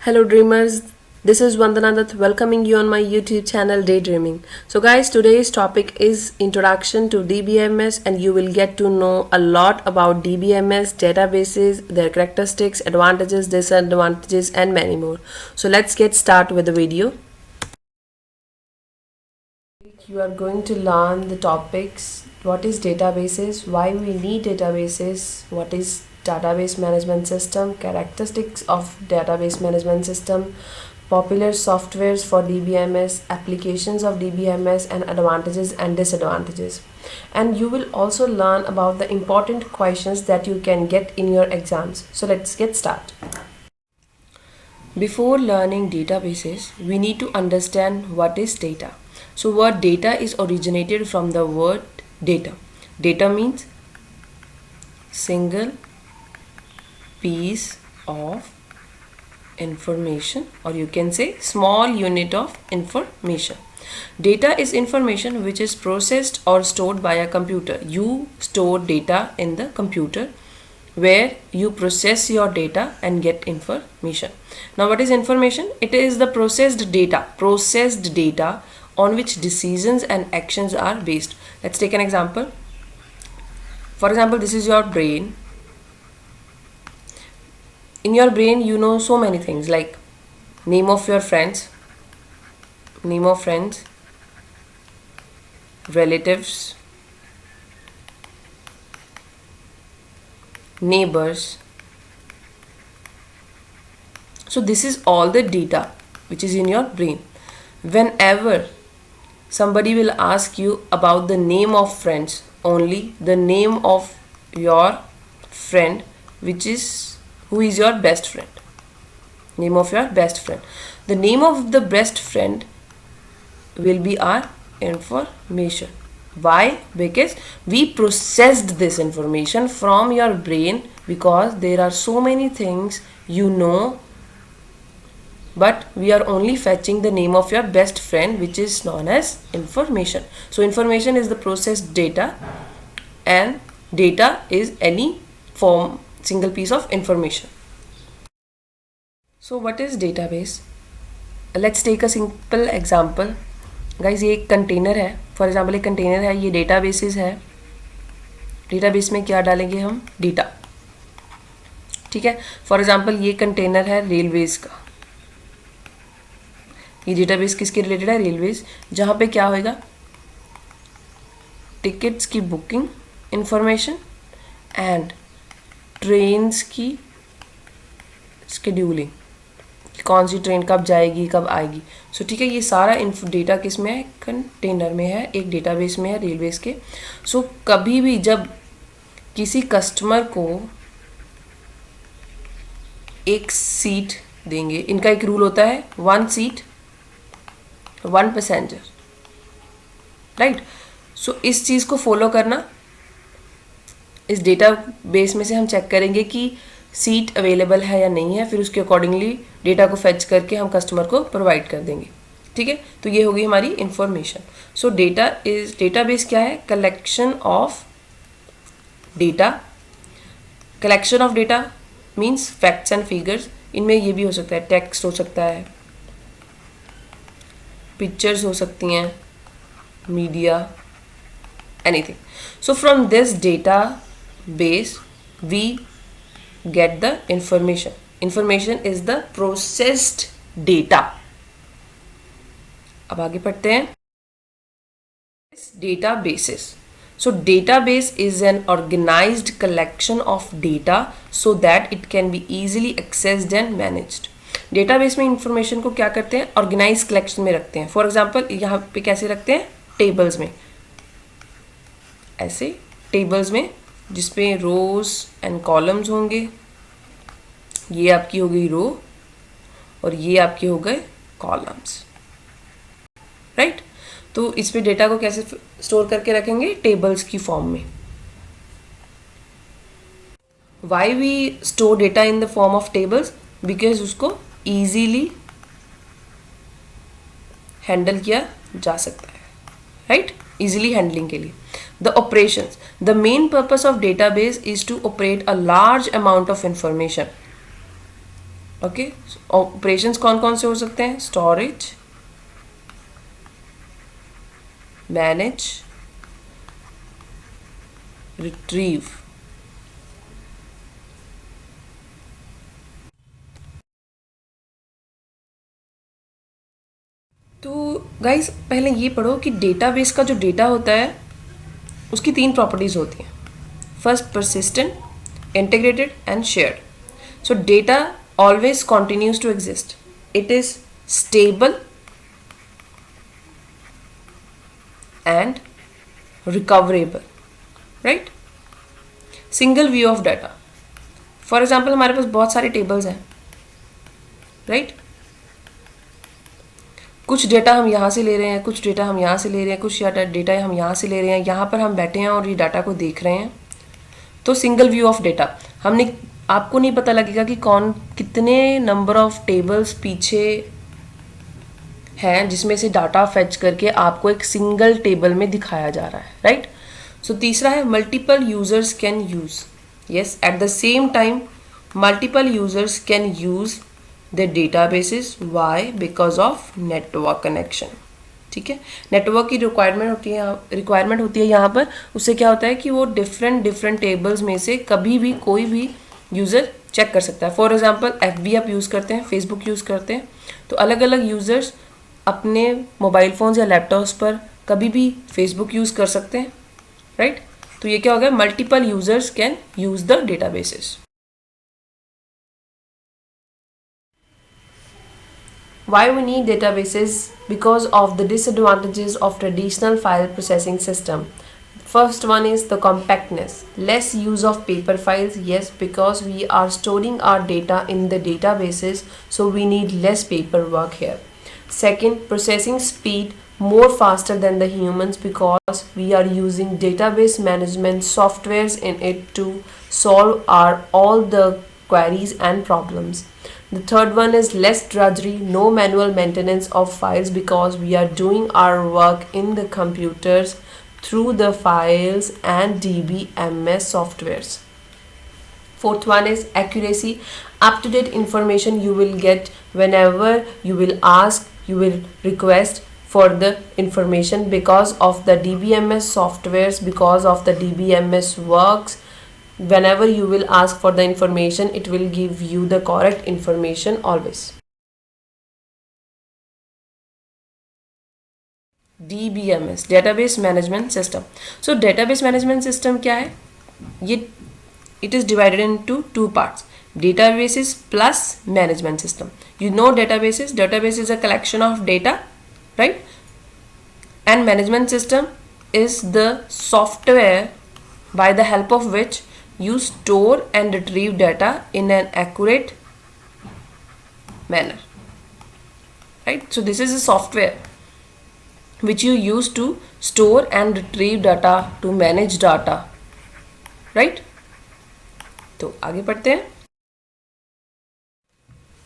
Hello dreamers, this is Vandana Dutt welcoming you on my YouTube channel Daydreaming. So guys, today's topic is introduction to DBMS and you will get to know a lot about DBMS, databases, their characteristics, advantages, disadvantages and many more. So let's get started with the video. You are going to learn the topics, what is databases, why we need databases, what is database management system, characteristics of database management system, popular softwares for DBMS, applications of DBMS and advantages and disadvantages. And you will also learn about the important questions that you can get in your exams. So let's get started. Before learning databases, we need to understand what is data. So word data is originated from the word data. Data means single piece of information, or you can say small unit of information. Data is information which is processed or stored by a computer. You store data in the computer where you process your data and get information. Now what is information? It is the processed data on which decisions and actions are based. Let's take an example. For example, this is your brain. In your brain you know so many things like name of your friends, relatives, neighbors. So this is all the data which is in your brain. Whenever somebody will ask you about the name of friends, only the name of your friend who is your best friend. Name of your best friend. The name of the best friend will be our information. Why? Because we processed this information from your brain, because there are so many things you know, but we are only fetching the name of your best friend, which is known as information. So information is the processed data, and data is any single piece of information. So what is database? Let's take a simple example. Guys, ये एक container है. For example एक container है, ये databases है. Database में क्या डालेंगे हम? डेटा. ठीक है. फॉर एग्जाम्पल ये कंटेनर है रेलवेज का. ये डेटाबेस किसके रिलेटेड है? रेलवेज. जहाँ पे क्या होएगा? टिकट्स की बुकिंग इंफॉर्मेशन एंड ट्रेन्स की शेड्यूलिंग, कौन सी ट्रेन कब जाएगी कब आएगी. सो ठीक है, ये सारा डेटा किस में है? कंटेनर में है, एक डेटाबेस में है रेलवेज के. सो कभी भी जब किसी कस्टमर को एक सीट देंगे, इनका एक रूल होता है 1 सीट 1 पैसेंजर, राइट. सो इस चीज़ को फॉलो करना. इस डेटाबेस में से हम चेक करेंगे कि सीट अवेलेबल है या नहीं है, फिर उसके अकॉर्डिंगली डेटा को फेच करके हम कस्टमर को प्रोवाइड कर देंगे. ठीक है, तो ये होगी हमारी इंफॉर्मेशन. सो डेटाबेस क्या है? Collection of data. Collection of data means facts and figures. इनमें ये भी हो सकता है, टेक्स्ट हो सकता है, पिक्चर्स हो सकती हैं, media, anything. So from this data base we get the information. Information is the processed data. अब आगे पढ़ते हैं. Databases. So database is an organized collection of data so that it can be easily accessed and managed. Database में information को क्या करते हैं? Organized collection में रखते हैं. For example यहाँ पे कैसे रखते हैं? Tables में. ऐसे tables में जिसपे रोज एंड कॉलम्स होंगे. ये आपकी हो गई रो और ये आपके हो गए कॉलम्स, राइट. तो इस पे डेटा को कैसे स्टोर करके रखेंगे? टेबल्स की फॉर्म में. Why we store data in the form of tables? Because उसको इजीली हैंडल किया जा सकता है, राइट. easily handling के लिए. The operations. The main purpose of database is to operate a large amount of information. Okay, operations कौन कौन से हो सकते हैं? Storage, manage, retrieve. तो गाइस पहले ये पढ़ो कि डेटाबेस का जो डेटा होता है उसकी 3 प्रॉपर्टीज होती हैं। First, persistent, integrated and shared. So data always continues to exist. It is stable and recoverable, right? Single view of data. For example, हमारे पास बहुत सारे टेबल्स हैं, right? कुछ डेटा हम यहाँ से ले रहे हैं, कुछ डेटा हम यहाँ से ले रहे हैं, कुछ डेटा हम यहाँ से ले रहे हैं, यहाँ पर हम बैठे हैं और ये डाटा को देख रहे हैं। तो सिंगल व्यू ऑफ डेटा, हमने आपको नहीं पता लगेगा कि कौन कितने नंबर ऑफ टेबल्स पीछे हैं जिसमें से डाटा फेच करके आपको एक सिंगल टेबल में दिखाया जा रहा है, राइट? सो तीसरा है multiple users can use, yes, at the same time multiple users can use the databases. Why? Because of network connection. ठीक है, नेटवर्क की रिक्वायरमेंट होती है यहाँ पर। उससे क्या होता है कि वो डिफरेंट टेबल्स में से कभी भी कोई भी यूज़र चेक कर सकता है। फॉर एग्जांपल FB आप यूज़ करते हैं, फेसबुक यूज़ करते हैं, तो अलग अलग यूज़र्स अपने मोबाइल फ़ोन्स या लैपटॉप्स पर कभी भी फेसबुक यूज़ कर सकते हैं, राइट? तो ये क्या हो गया? Multiple users can use the databases. Why we need databases? Because of the disadvantages of traditional file processing system. First one is the compactness, less use of paper files. Yes, because we are storing our data in the databases, so we need less paperwork here. Second, processing speed, more faster than the humans because we are using database management softwares in it to solve our all the queries and problems. The third one is less drudgery, no manual maintenance of files because we are doing our work in the computers through the files and DBMS softwares. Fourth one is accuracy, up-to-date information you will get whenever you will ask, you will request for the information because of the DBMS softwares, because of the DBMS works. Whenever you will ask for the information, it will give you the correct information always. DBMS, database management system. So database management system क्या है? ये it is divided into two parts, databases plus management system. You know databases. Database is a collection of data, right? And management system is the software by the help of which you store and retrieve data in an accurate manner, right? So this is a software which you use to store and retrieve data, to manage data, right? तो आगे पढ़ते हैं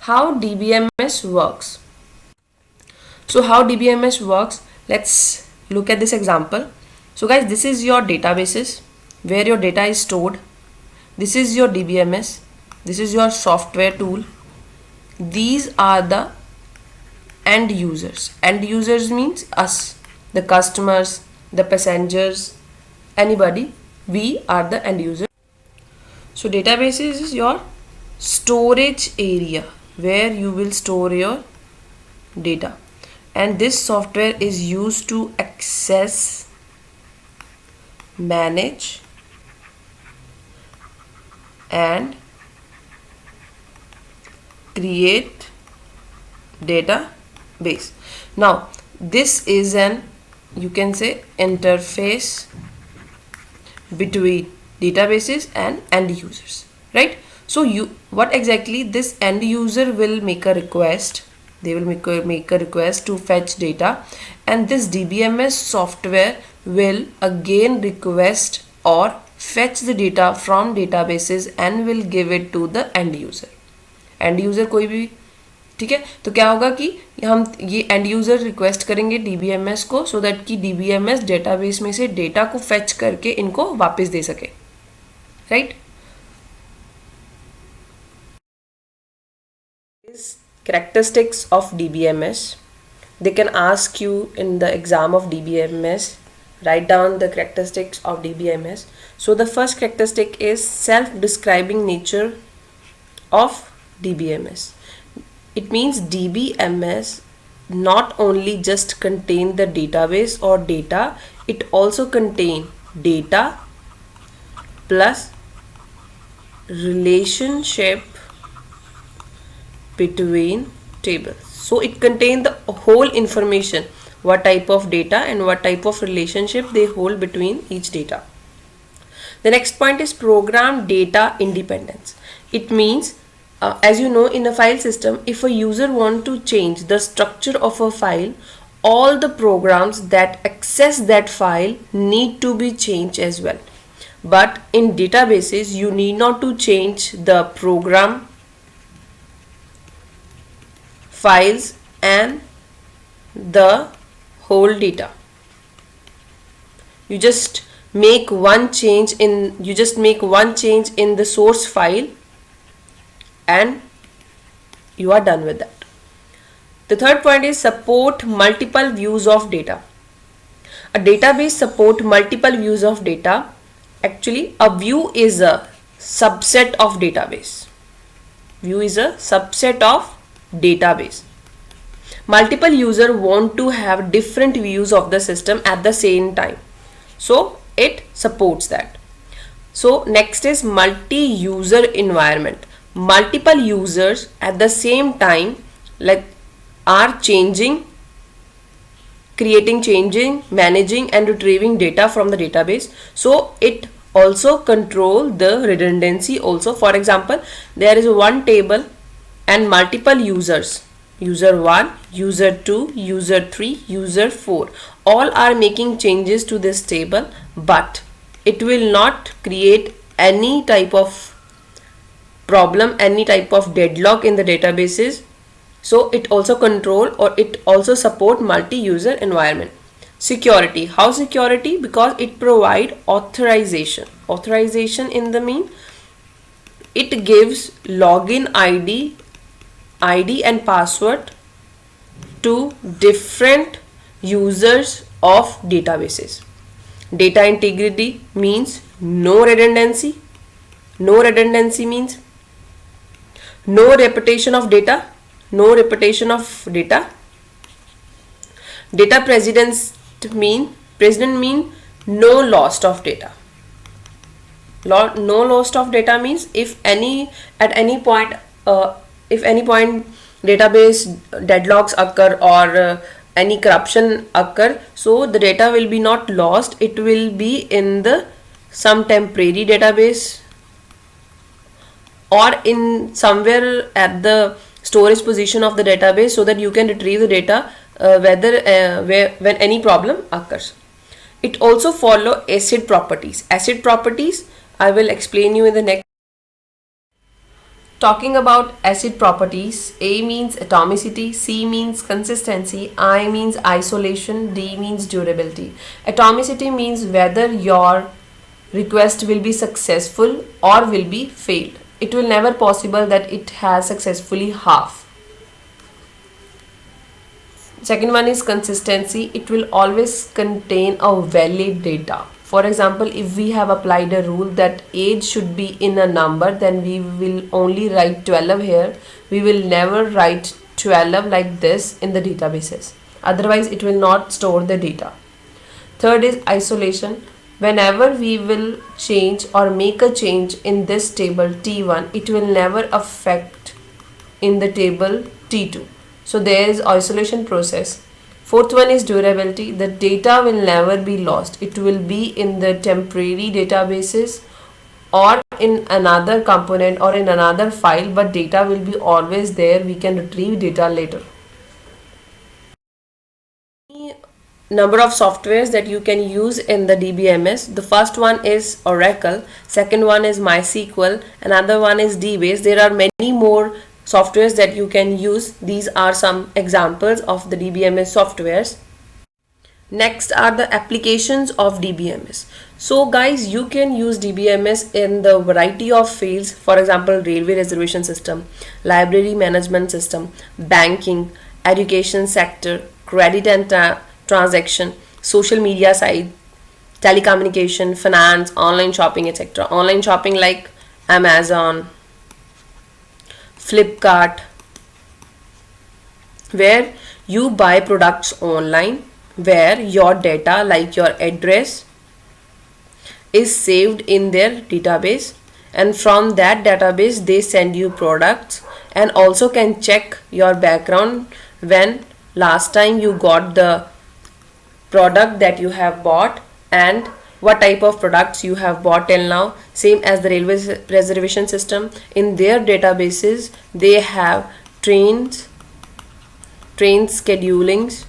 how DBMS works. So how DBMS works, let's look at this example. So guys, this is your databases where your data is stored. This is your DBMS. This is your software tool. These are the end users. End users means us, the customers, the passengers, anybody. We are the end user. So databases is your storage area where you will store your data, and this software is used to access, manage and create database. Now this is an, you can say, interface between databases and end users, right? So what exactly this end user will make a request, they will make a request to fetch data, and this DBMS software will again request or fetch the data from databases and will give it to the end user. end user कोई भी, ठीक है? तो क्या होगा कि हम ये end user रिक्वेस्ट करेंगे DBMS को, सो दैट कि DBMS डेटाबेस में से डेटा को फेच करके इनको वापस दे सके, right? Is characteristics of DBMS. They can ask you in the exam of DBMS, write down the characteristics of DBMS. So the first characteristic is self-describing nature of DBMS. It means DBMS not only just contain the database or data, it also contain data plus relationship between tables. So it contains the whole information, what type of data and what type of relationship they hold between each data. The next point is program data independence. It means as you know, in a file system, if a user want to change the structure of a file, all the programs that access that file need to be changed as well. But in databases, you need not to change the program, files and the whole data. You just make one change in the source file and you are done with that. The third point is support multiple views of data. A database support multiple views of data. Actually, a view is a subset of database. View is a subset of database. Multiple users want to have different views of the system at the same time. So it supports that. So next is multi-user environment. Multiple users at the same time are changing, managing and retrieving data from the database. So it also control the redundancy also. For example, there is one table and multiple users, user 1, user 2, user 3, user 4, all are making changes to this table, but it will not create any type of problem, any type of deadlock in the databases. So it also control or it also support multi-user environment. Security. How security? Because it provide authorization. Authorization in the mean it gives login ID and password to different users of databases. Data integrity means no redundancy. No redundancy means no repetition of data. No repetition of data. Data precedence mean no loss of data. No loss of data means if any point database deadlocks occur or any corruption occur, so the data will be not lost, it will be in the some temporary database or in somewhere at the storage position of the database, so that you can retrieve the data when any problem occurs. It also follow ACID properties. ACID properties I will explain you in the next. Talking about ACID properties, A means atomicity, C means consistency, I means isolation, D means durability. Atomicity means whether your request will be successful or will be failed. It will never possible that it has successfully half. Second one is consistency. It will always contain a valid data. For example, if we have applied a rule that age should be in a number, then we will only write 12 here. We will never write 12 like this in the databases. Otherwise, it will not store the data. Third is isolation. Whenever we will change or make a change in this table T1, it will never affect in the table T2. So there is isolation process. Fourth one is durability. The data will never be lost. It will be in the temporary databases or in another component or in another file, but data will be always there. We can retrieve data later. Number of softwares that you can use in the DBMS. The first one is Oracle, second one is MySQL, another one is DBase. There are many more softwares that you can use. These are some examples of the DBMS softwares. Next are the applications of DBMS. So guys, you can use DBMS in the variety of fields. For example, railway reservation system, library management system, banking, education sector, credit and transaction, social media side, telecommunication, finance, online shopping, etc. Online shopping like Amazon, Flipkart, where you buy products online, where your data like your address is saved in their database, and from that database they send you products, and also can check your background when last time you got the product that you have bought and what type of products you have bought till now. Same as the railway reservation system, in their databases they have train schedulings,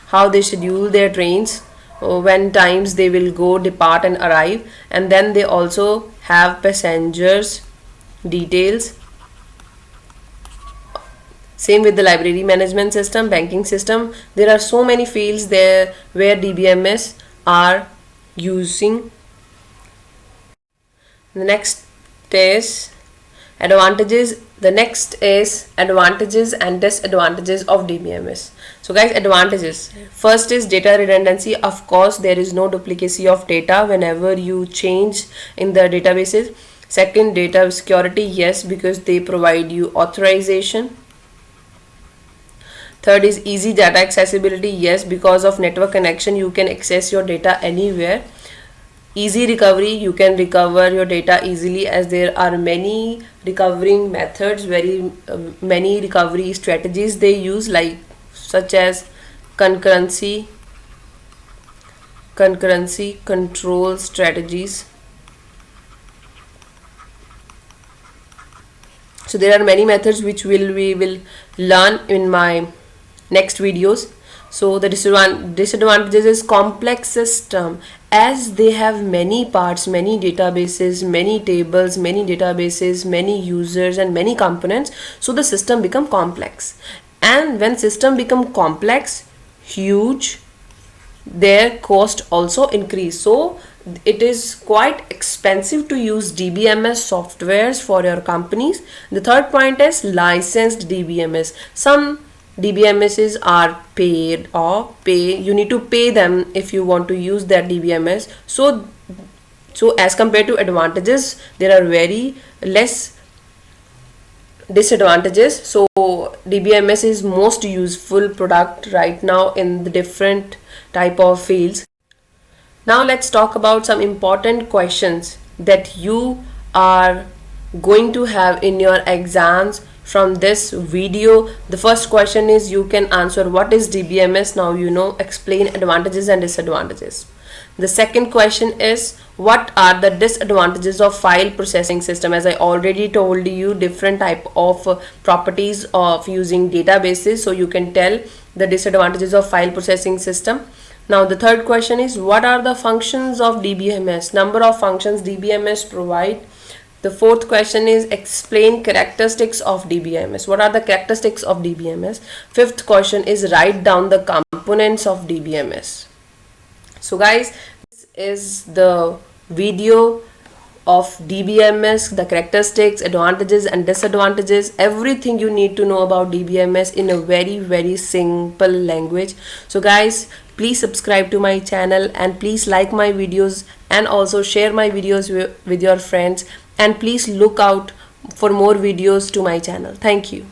how they schedule their trains, when times they will go, depart and arrive, and then they also have passengers details. Same with the library management system, banking system. There are so many fields there where DBMS are using. The next is advantages. The next is advantages and disadvantages of DBMS. So guys, advantages. First is data redundancy. Of course, there is no duplicacy of data whenever you change in the databases. Second, data security. Yes, because they provide you authorization. Third is easy data accessibility. Yes, because of network connection you can access your data anywhere. Easy recovery, you can recover your data easily, as there are many recovering methods, many recovery strategies they use, like such as concurrency control strategies. So there are many methods which we will learn in my next videos. So the disadvantages is complex system, as they have many parts, many databases, many tables, many databases, many users and many components. So the system become complex, and when system become complex, huge, their cost also increase. So it is quite expensive to use DBMS softwares for your companies. The third point is licensed DBMS. Some DBMSs are paid or you need to pay them if you want to use that DBMS. So as compared to advantages, there are very less disadvantages. So DBMS is most useful product right now in the different type of fields. Now let's talk about some important questions that you are going to have in your exams from this video. The first question is, you can answer what is DBMS. Now you know, explain advantages and disadvantages. The second question is, what are the disadvantages of file processing system? As I already told you, different type of properties of using databases, so you can tell the disadvantages of file processing system. Now the third question is, what are the functions of DBMS? Number of functions DBMS provide. The fourth question is, explain characteristics of DBMS. What are the characteristics of DBMS? Fifth question is, write down the components of DBMS. So guys, this is the video of DBMS, the characteristics, advantages and disadvantages, everything you need to know about DBMS in a very simple language. So guys, please subscribe to my channel, and please like my videos, and also share my videos with your friends, and please look out for more videos to my channel. Thank you.